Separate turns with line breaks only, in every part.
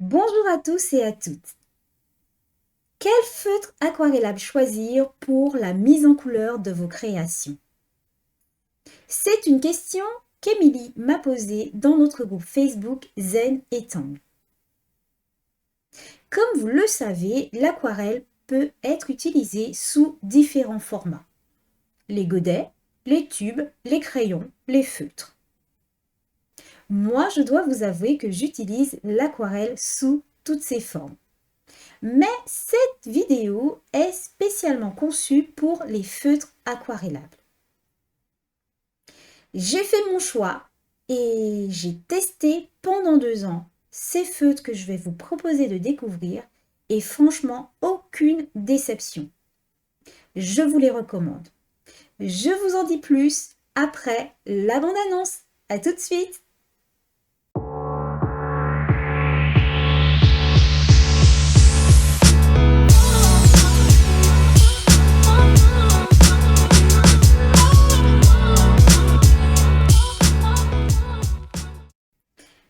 Bonjour à tous et à toutes. Quel feutre aquarellable choisir pour la mise en couleur de vos créations? C'est une question qu'Émilie m'a posée dans notre groupe Facebook Zen et Tang. Comme vous le savez, l'aquarelle peut être utilisée sous différents formats. Les godets, les tubes, les crayons, les feutres. Moi, je dois vous avouer que j'utilise l'aquarelle sous toutes ses formes. Mais cette vidéo est spécialement conçue pour les feutres aquarellables. J'ai fait mon choix et j'ai testé pendant 2 ans ces feutres que je vais vous proposer de découvrir et franchement aucune déception. Je vous les recommande. Je vous en dis plus après la bande-annonce. À tout de suite!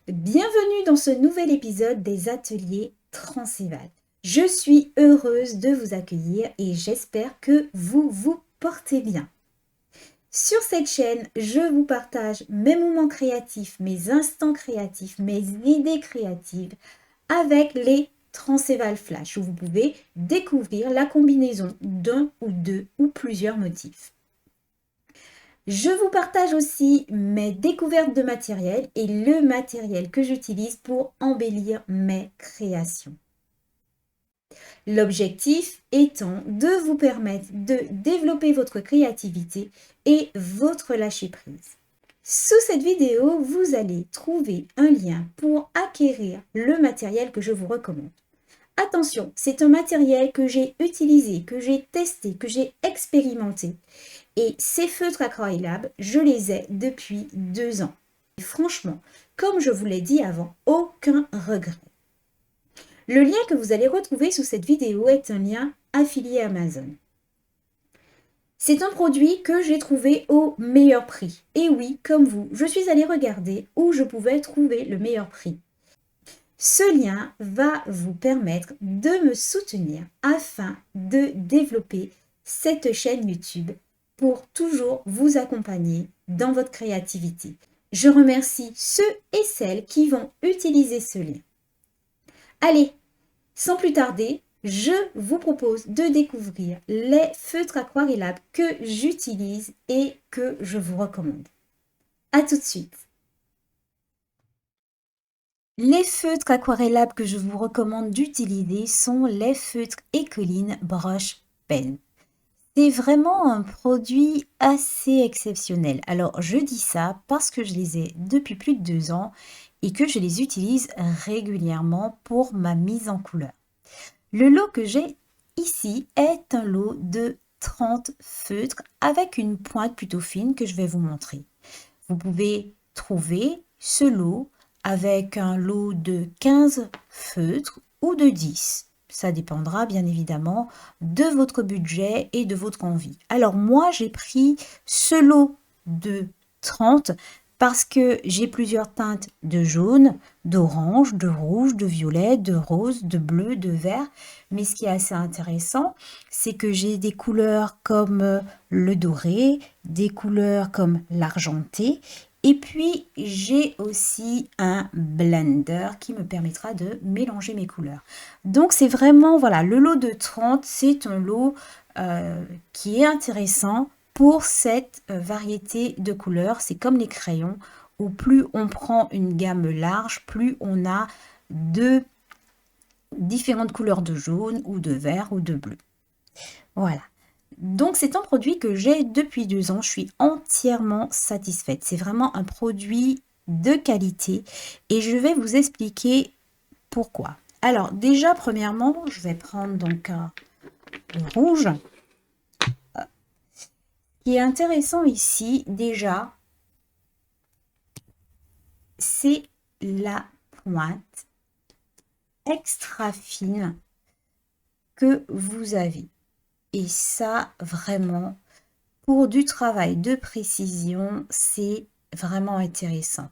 Bienvenue dans ce nouvel épisode des ateliers Transcéval. Je suis heureuse de vous accueillir et j'espère que vous vous portez bien. Sur cette chaîne, je vous partage mes moments créatifs, mes instants créatifs, mes idées créatives avec les Transcéval Flash où vous pouvez découvrir la combinaison d'un ou deux ou plusieurs motifs. Je vous partage aussi mes découvertes de matériel et le matériel que j'utilise pour embellir mes créations. L'objectif étant de vous permettre de développer votre créativité et votre lâcher-prise. Sous cette vidéo, vous allez trouver un lien pour acquérir le matériel que je vous recommande. Attention, c'est un matériel que j'ai utilisé, que j'ai testé, que j'ai expérimenté. Et ces feutres aquarellables, je les ai depuis 2 ans. Et franchement, comme je vous l'ai dit avant, aucun regret. Le lien que vous allez retrouver sous cette vidéo est un lien affilié Amazon. C'est un produit que j'ai trouvé au meilleur prix. Et oui, comme vous, je suis allée regarder où je pouvais trouver le meilleur prix. Ce lien va vous permettre de me soutenir afin de développer cette chaîne YouTube pour toujours vous accompagner dans votre créativité. Je remercie ceux et celles qui vont utiliser ce lien. Allez, sans plus tarder, je vous propose de découvrir les feutres aquarellables que j'utilise et que je vous recommande. À tout de suite. Les feutres aquarellables que je vous recommande d'utiliser sont les feutres Ecoline Brush Pen. C'est vraiment un produit assez exceptionnel. Alors, je dis ça parce que je les ai depuis plus de 2 ans et que je les utilise régulièrement pour ma mise en couleur. Le lot que j'ai ici est un lot de 30 feutres avec une pointe plutôt fine que je vais vous montrer. Vous pouvez trouver ce lot avec un lot de 15 feutres ou de 10. Ça dépendra bien évidemment de votre budget et de votre envie. Alors moi, j'ai pris ce lot de 30 parce que j'ai plusieurs teintes de jaune, d'orange, de rouge, de violet, de rose, de bleu, de vert. Mais ce qui est assez intéressant, c'est que j'ai des couleurs comme le doré, des couleurs comme l'argenté. Et puis, j'ai aussi un blender qui me permettra de mélanger mes couleurs. Donc, c'est vraiment, voilà, le lot de 30, c'est un lot qui est intéressant pour cette variété de couleurs. C'est comme les crayons, où plus on prend une gamme large, plus on a de différentes couleurs de jaune ou de vert ou de bleu. Voilà. Donc, c'est un produit que j'ai depuis 2 ans. Je suis entièrement satisfaite. C'est vraiment un produit de qualité et je vais vous expliquer pourquoi. Alors, déjà, premièrement, je vais prendre donc le rouge. Ce qui est intéressant ici, déjà, c'est la pointe extra fine que vous avez. Et ça, vraiment, pour du travail de précision, c'est vraiment intéressant.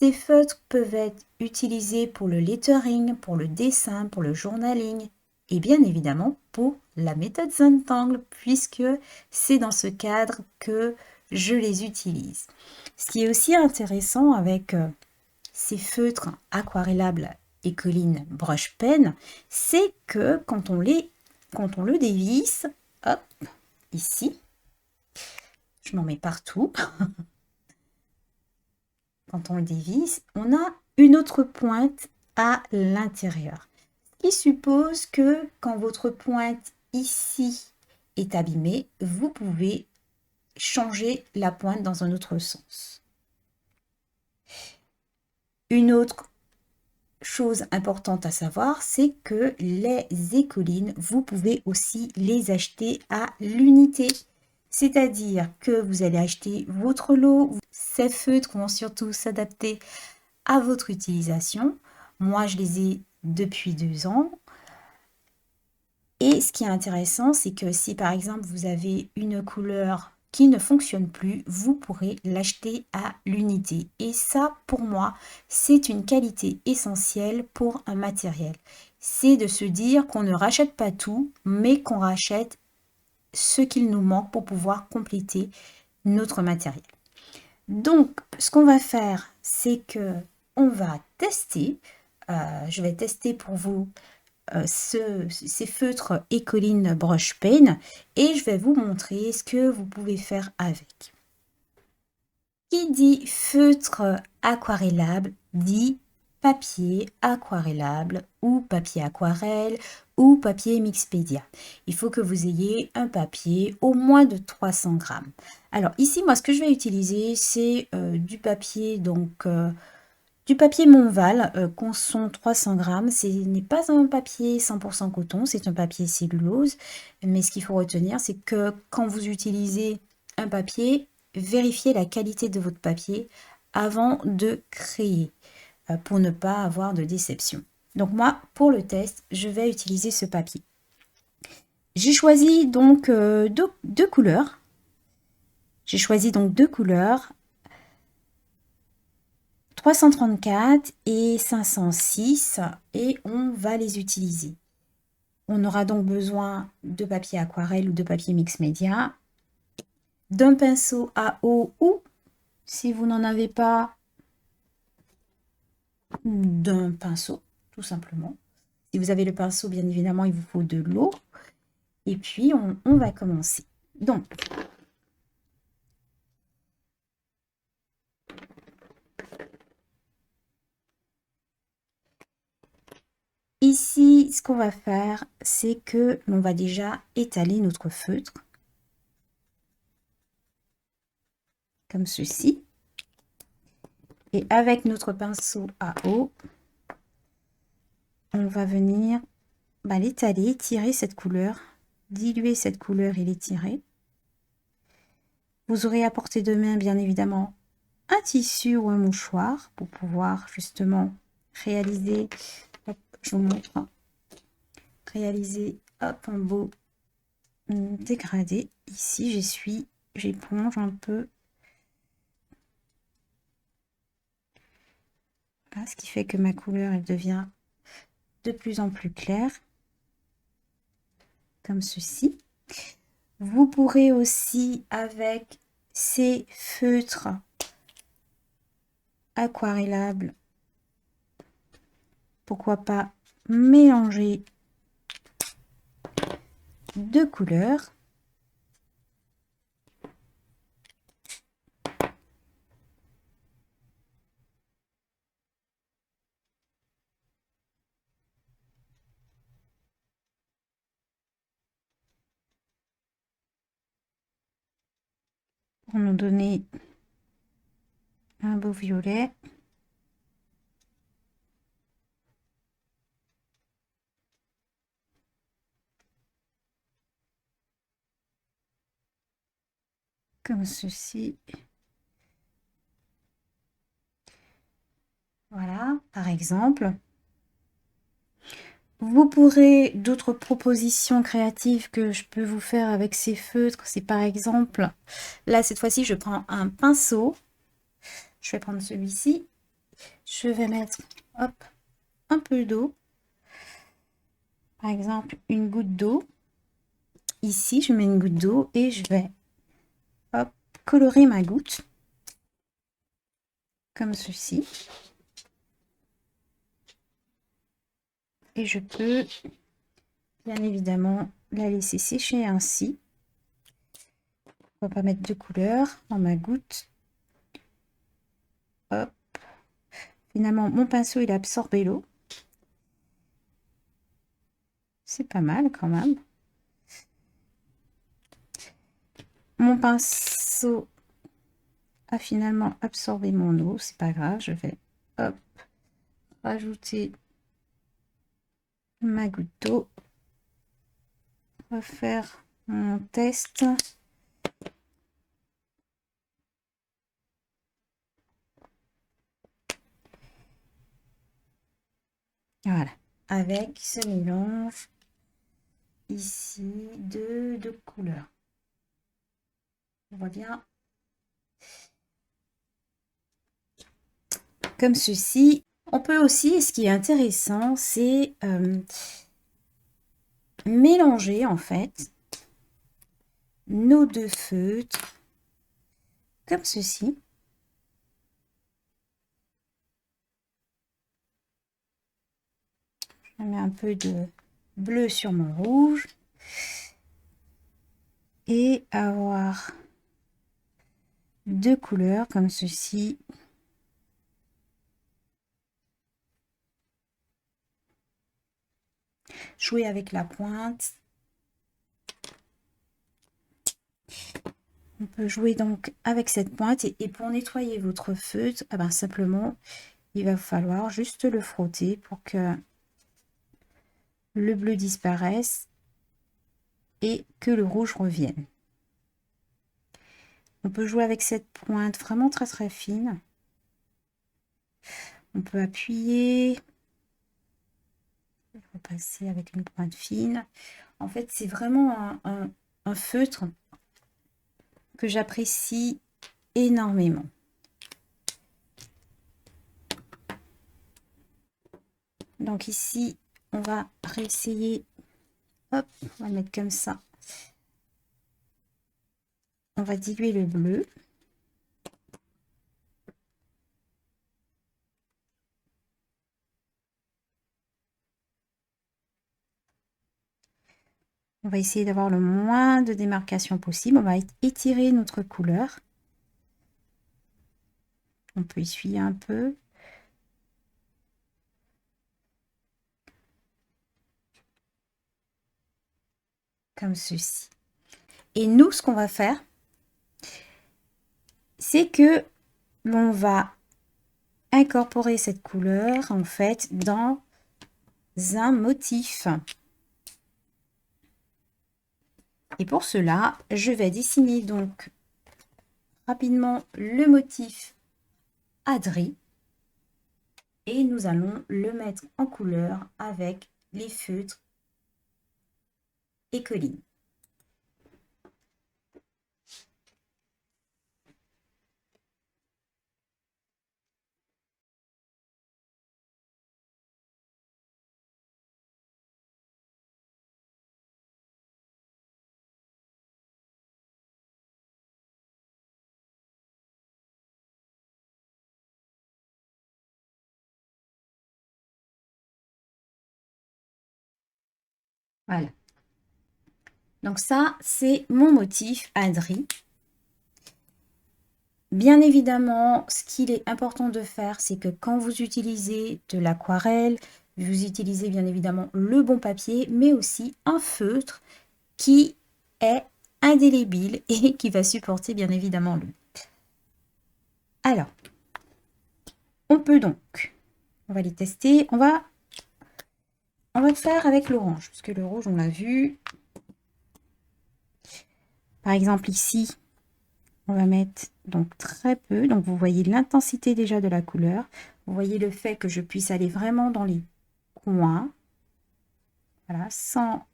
Ces feutres peuvent être utilisés pour le lettering, pour le dessin, pour le journaling et bien évidemment pour la méthode Zentangle puisque c'est dans ce cadre que je les utilise. Ce qui est aussi intéressant avec ces feutres aquarellables Ecoline Brush Pen, c'est que quand on le dévisse, hop, ici, je m'en mets partout, quand on le dévisse, on a une autre pointe à l'intérieur. Ce qui suppose que quand votre pointe ici est abîmée, vous pouvez changer la pointe dans un autre sens. Une autre chose importante à savoir, c'est que les écolines, vous pouvez aussi les acheter à l'unité. C'est-à-dire que vous allez acheter votre lot. Ces feutres vont surtout s'adapter à votre utilisation. Moi, je les ai depuis 2 ans. Et ce qui est intéressant, c'est que si par exemple vous avez une couleur qui ne fonctionne plus, vous pourrez l'acheter à l'unité. Et ça, pour moi, c'est une qualité essentielle pour un matériel. C'est de se dire qu'on ne rachète pas tout, mais qu'on rachète ce qu'il nous manque pour pouvoir compléter notre matériel. Donc, ce qu'on va faire, c'est que on va tester. Je vais tester pour vous ces feutres Ecoline Brush Pen et je vais vous montrer ce que vous pouvez faire avec. Qui dit feutre aquarellable dit papier aquarellable ou papier aquarelle ou papier Mixpedia. Il faut que vous ayez un papier au moins de 300 grammes. Alors ici, moi, ce que je vais utiliser, c'est du papier, donc du papier Montval, conçon 300 grammes. Ce n'est pas un papier 100% coton, c'est un papier cellulose. Mais ce qu'il faut retenir, c'est que quand vous utilisez un papier, vérifiez la qualité de votre papier avant de créer pour ne pas avoir de déception. Donc moi, pour le test, je vais utiliser ce papier. J'ai choisi donc deux couleurs. J'ai choisi donc 2 couleurs. 334 et 506 et on va les utiliser. On aura donc besoin de papier aquarelle ou de papier mix média, d'un pinceau à eau ou, si vous n'en avez pas, d'un pinceau, tout simplement. Si vous avez le pinceau, bien évidemment, il vous faut de l'eau. Et puis, on va commencer. Donc, ici, ce qu'on va faire, c'est que l'on va déjà étaler notre feutre. Comme ceci. Et avec notre pinceau à eau, on va venir l'étaler, tirer cette couleur, diluer cette couleur et l'étirer. Vous aurez à portée de main, bien évidemment, un tissu ou un mouchoir pour pouvoir justement réaliser, hop, je vous montre, réaliser hop, un beau dégradé. Ici, j'éponge un peu. Voilà, ce qui fait que ma couleur, elle devient de plus en plus claire. Comme ceci. Vous pourrez aussi, avec ces feutres aquarellables, pourquoi pas mélanger 2 couleurs. Pour nous donner un beau violet. Comme ceci. Voilà, par exemple. Vous pourrez, d'autres propositions créatives que je peux vous faire avec ces feutres, c'est par exemple, là cette fois-ci je prends un pinceau, je vais prendre celui-ci, Je vais mettre, hop, un peu d'eau. Par exemple, une goutte d'eau. Ici, je mets une goutte d'eau et je vais, hop, colorer ma goutte. Comme ceci. Et je peux, bien évidemment, la laisser sécher ainsi. On va pas mettre de couleur dans ma goutte. Hop. Finalement, mon pinceau, il a absorbé l'eau. C'est pas mal quand même. Mon pinceau a finalement absorbé mon eau. C'est pas grave, je vais, hop, rajouter ma goutte d'eau. Refaire mon test. Voilà, avec ce mélange ici de couleurs. On voit bien comme ceci. On peut aussi, ce qui est intéressant, c'est mélanger en fait nos deux feutres comme ceci. Je mets un peu de bleu sur mon rouge et avoir deux couleurs comme ceci. Jouer avec la pointe. On peut jouer donc avec cette pointe et pour nettoyer votre feutre, eh ben, simplement, il va falloir juste le frotter pour que le bleu disparaisse et que le rouge revienne. On peut jouer avec cette pointe vraiment très très fine. On peut appuyer. Je vais passer avec une pointe fine. En fait, c'est vraiment un feutre que j'apprécie énormément. Donc ici, on va réessayer. Hop, on va le mettre comme ça. On va diluer le bleu. On va essayer d'avoir le moins de démarcation possible. On va étirer notre couleur. On peut essuyer un peu. Comme ceci. Et nous, ce qu'on va faire, c'est que l'on va incorporer cette couleur, en fait, dans un motif. Et pour cela, je vais dessiner donc rapidement le motif Adri. Et nous allons le mettre en couleur avec les feutres Ecoline. Voilà. Donc ça, c'est mon motif Adri. Bien évidemment, ce qu'il est important de faire, c'est que quand vous utilisez de l'aquarelle, vous utilisez bien évidemment le bon papier, mais aussi un feutre qui est indélébile et qui va supporter bien évidemment l'eau. Alors, on peut donc, on va les tester, on va faire avec l'orange, parce que le rouge, on l'a vu. Par exemple, ici, on va mettre donc très peu. Donc, vous voyez l'intensité déjà de la couleur. Vous voyez le fait que je puisse aller vraiment dans les coins. Voilà, sans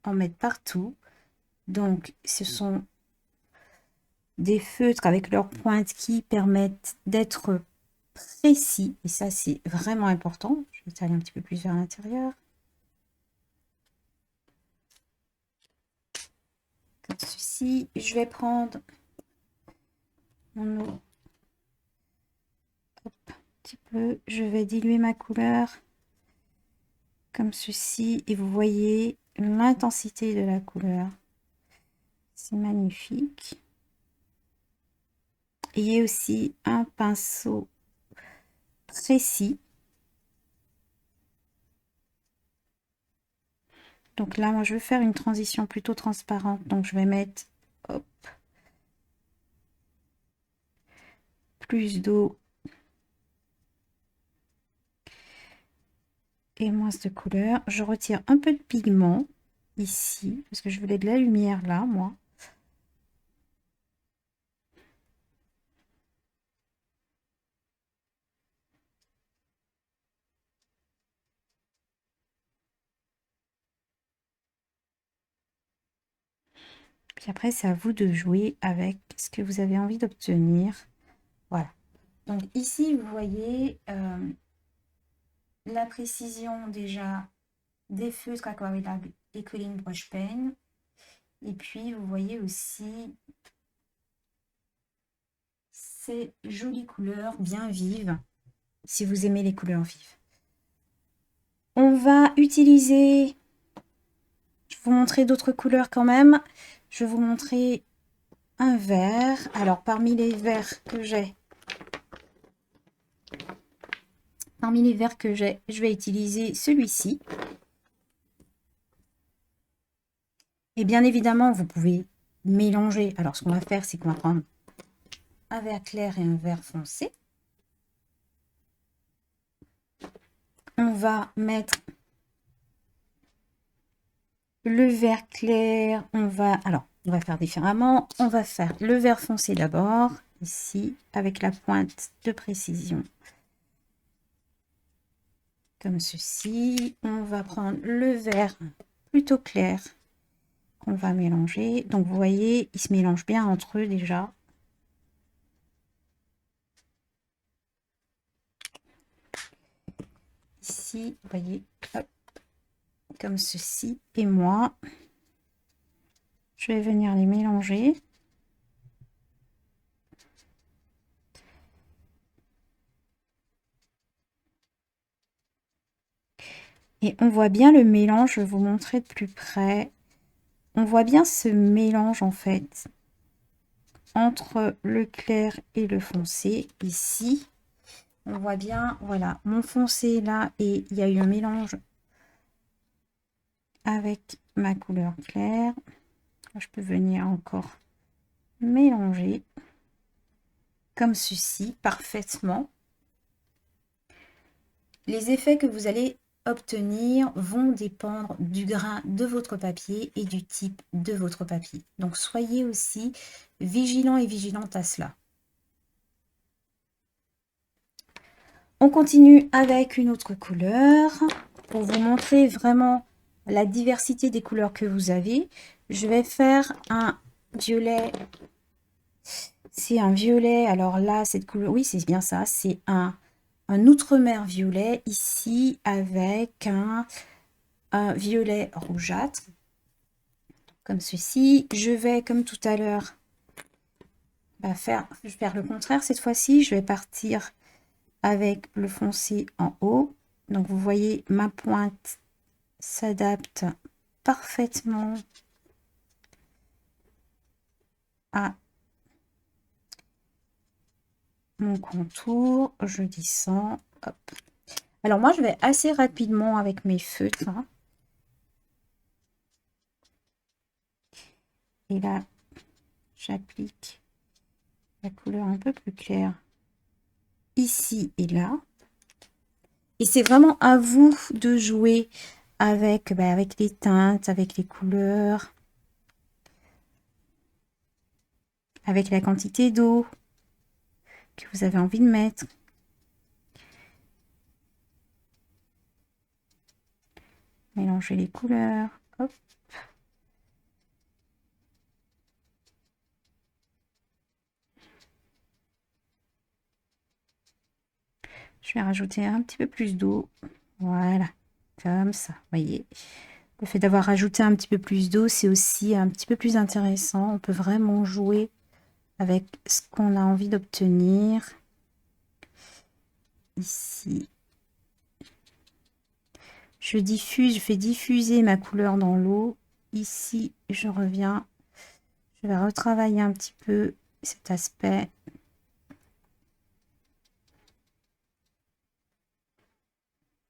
en mettre partout. Donc, ce sont des feutres avec leurs pointes qui permettent d'être précis. Et ça, c'est vraiment important. Je vais aller un petit peu plus vers l'intérieur. Comme ceci. Je vais prendre mon eau. Hop, un petit peu. Je vais diluer ma couleur. Comme ceci. Et vous voyez l'intensité de la couleur. C'est magnifique. Ayez aussi un pinceau précis. Donc là, moi, je veux faire une transition plutôt transparente. Donc, je vais mettre hop, plus d'eau et moins de couleur. Je retire un peu de pigment ici, parce que je voulais de la lumière là, moi. Puis après, c'est à vous de jouer avec ce que vous avez envie d'obtenir. Voilà. Donc ici, vous voyez la précision déjà des feutres aquarellables et Colline Brush Pen. Et puis, vous voyez aussi ces jolies couleurs bien vives, si vous aimez les couleurs vives. On va utiliser, je vais vous montrer d'autres couleurs quand même. Je vais vous montrer un vert. Alors, parmi les verts que j'ai, je vais utiliser celui-ci. Et bien évidemment, vous pouvez mélanger. Alors, ce qu'on va faire, c'est qu'on va prendre un vert clair et un vert foncé. On va mettre le vert clair. On va faire différemment. On va faire le vert foncé d'abord, ici, avec la pointe de précision. Comme ceci. On va prendre le vert plutôt clair qu'on va mélanger. Donc, vous voyez, ils se mélangent bien entre eux déjà. Ici, vous voyez, hop, comme ceci. Et moi, je vais venir les mélanger. Et on voit bien le mélange, je vais vous montrer de plus près. On voit bien ce mélange en fait entre le clair et le foncé. Ici, on voit bien, voilà, mon foncé là, et il y a eu un mélange avec ma couleur claire. Je peux venir encore mélanger comme ceci parfaitement. Les effets que vous allez obtenir vont dépendre du grain de votre papier et du type de votre papier. Donc soyez aussi vigilant et vigilante à cela. On continue avec une autre couleur pour vous montrer vraiment la diversité des couleurs que vous avez. Je vais faire un violet. C'est un violet. Alors là, cette couleur, oui, c'est bien ça. C'est un outre-mer violet ici avec un violet rougeâtre. Comme ceci. Je vais, comme tout à l'heure, faire le contraire. Cette fois-ci, je vais partir avec le foncé en haut. Donc, vous voyez, ma pointe s'adapte parfaitement à mon contour. Je descends. Hop. Alors, moi, je vais assez rapidement avec mes feutres. Hein. Et là, j'applique la couleur un peu plus claire ici et là. Et c'est vraiment à vous de jouer avec, avec les teintes, avec les couleurs, avec la quantité d'eau que vous avez envie de mettre. Mélanger les couleurs. Hop. Je vais rajouter un petit peu plus d'eau. Voilà, comme ça, voyez. Le fait d'avoir rajouté un petit peu plus d'eau, c'est aussi un petit peu plus intéressant. On peut vraiment jouer avec ce qu'on a envie d'obtenir. Ici, je diffuse, je fais diffuser ma couleur dans l'eau. Ici, je reviens. Je vais retravailler un petit peu cet aspect.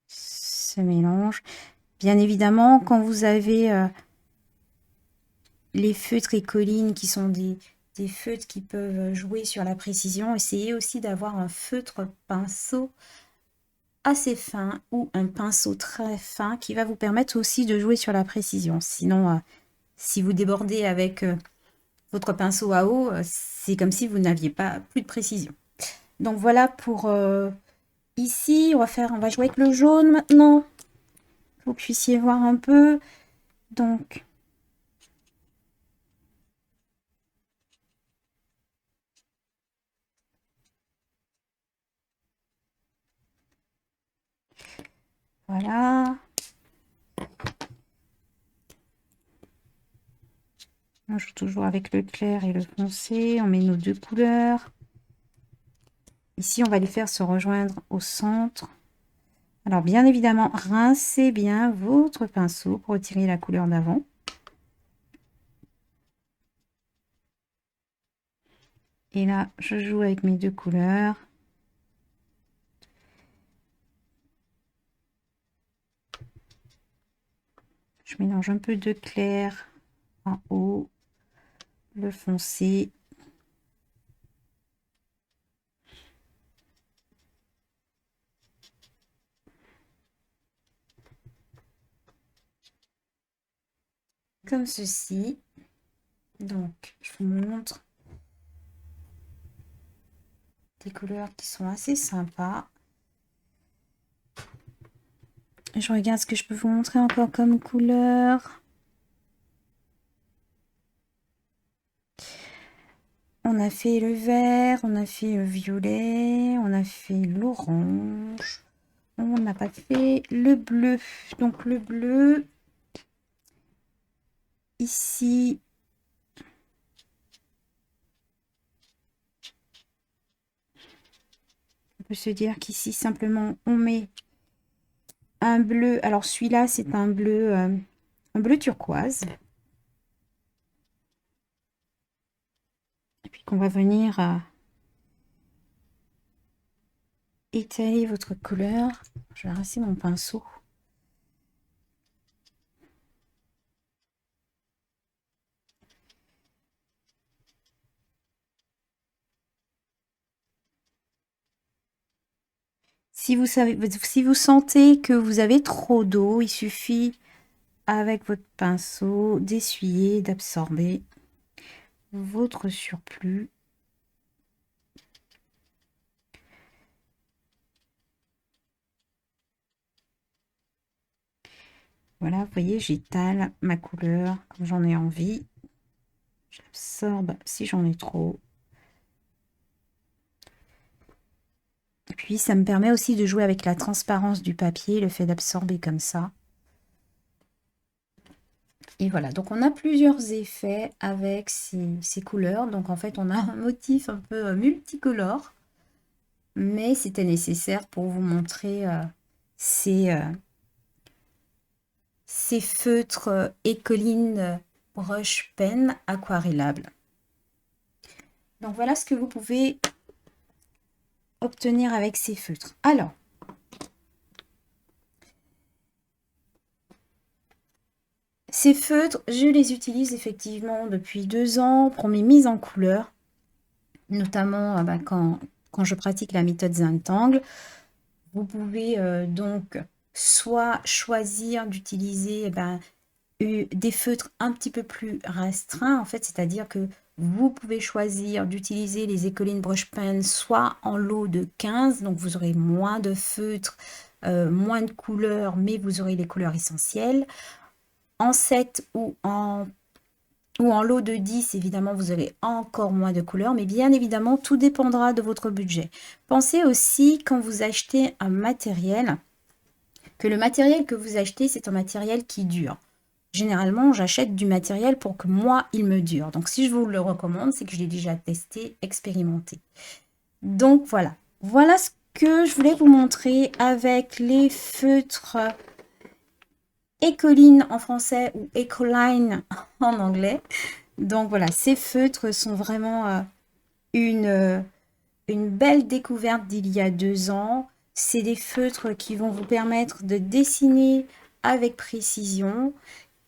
Ce mélange. Bien évidemment, quand vous avez les feutres et collines qui sont des feutres qui peuvent jouer sur la précision, essayez aussi d'avoir un feutre pinceau assez fin ou un pinceau très fin qui va vous permettre aussi de jouer sur la précision. Sinon, si vous débordez avec votre pinceau à eau, c'est comme si vous n'aviez pas plus de précision. Donc voilà pour ici, on va jouer avec le jaune maintenant. Vous puissiez voir un peu. Donc voilà. On joue toujours avec le clair et le foncé. On met nos deux couleurs. Ici, on va les faire se rejoindre au centre. Alors, bien évidemment, rincez bien votre pinceau pour retirer la couleur d'avant. Et là, je joue avec mes deux couleurs. Je mélange un peu de clair en haut, le foncé. Comme ceci. Donc, je vous montre des couleurs qui sont assez sympas. Je regarde ce que je peux vous montrer encore comme couleur. On a fait le vert, on a fait le violet, on a fait l'orange. On n'a pas fait le bleu. Donc le bleu, ici, on peut se dire qu'ici, simplement, on met un bleu. Alors celui-là, c'est un bleu turquoise. Et puis qu'on va venir étaler votre couleur. Je vais rincer mon pinceau. Si vous sentez que vous avez trop d'eau, il suffit avec votre pinceau d'essuyer, d'absorber votre surplus. Voilà, vous voyez, j'étale ma couleur comme j'en ai envie. J'absorbe si j'en ai trop. Et puis, ça me permet aussi de jouer avec la transparence du papier, le fait d'absorber comme ça. Et voilà, donc on a plusieurs effets avec ces couleurs. Donc en fait, on a un motif un peu multicolore. Mais c'était nécessaire pour vous montrer ces feutres Ecoline Brush Pen aquarellables. Donc voilà ce que vous pouvez obtenir avec ces feutres. Alors, ces feutres, je les utilise effectivement depuis 2 ans pour mes mises en couleur, notamment quand je pratique la méthode Zentangle. Vous pouvez donc soit choisir d'utiliser des feutres un petit peu plus restreints, en fait, c'est-à-dire que vous pouvez choisir d'utiliser les Ecoline Brush Pen soit en lot de 15, donc vous aurez moins de feutres, moins de couleurs, mais vous aurez les couleurs essentielles, en 7 ou en ou en lot de 10, évidemment, vous avez encore moins de couleurs, mais bien évidemment, tout dépendra de votre budget. Pensez aussi, quand vous achetez un matériel, que le matériel que vous achetez, c'est un matériel qui dure. Généralement, j'achète du matériel pour que moi, il me dure. Donc, si je vous le recommande, c'est que je l'ai déjà testé, expérimenté. Donc, voilà. Voilà ce que je voulais vous montrer avec les feutres Ecoline en français ou Ecoline en anglais. Donc, voilà, ces feutres sont vraiment une belle découverte d'il y a 2 ans. C'est des feutres qui vont vous permettre de dessiner avec précision.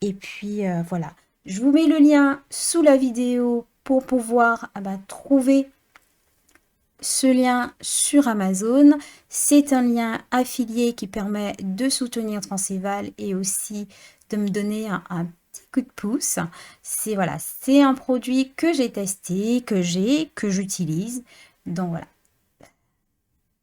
Et puis voilà, je vous mets le lien sous la vidéo pour pouvoir trouver ce lien sur Amazon. C'est un lien affilié qui permet de soutenir Transéval et aussi de me donner un petit coup de pouce. C'est voilà, c'est un produit que j'ai testé, que j'utilise. Donc voilà.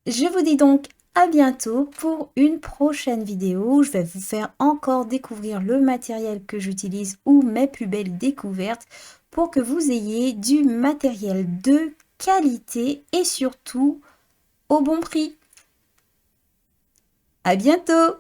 Je vous dis donc à bientôt pour une prochaine vidéo. Je vais vous faire encore découvrir le matériel que j'utilise ou mes plus belles découvertes pour que vous ayez du matériel de qualité et surtout au bon prix. À bientôt!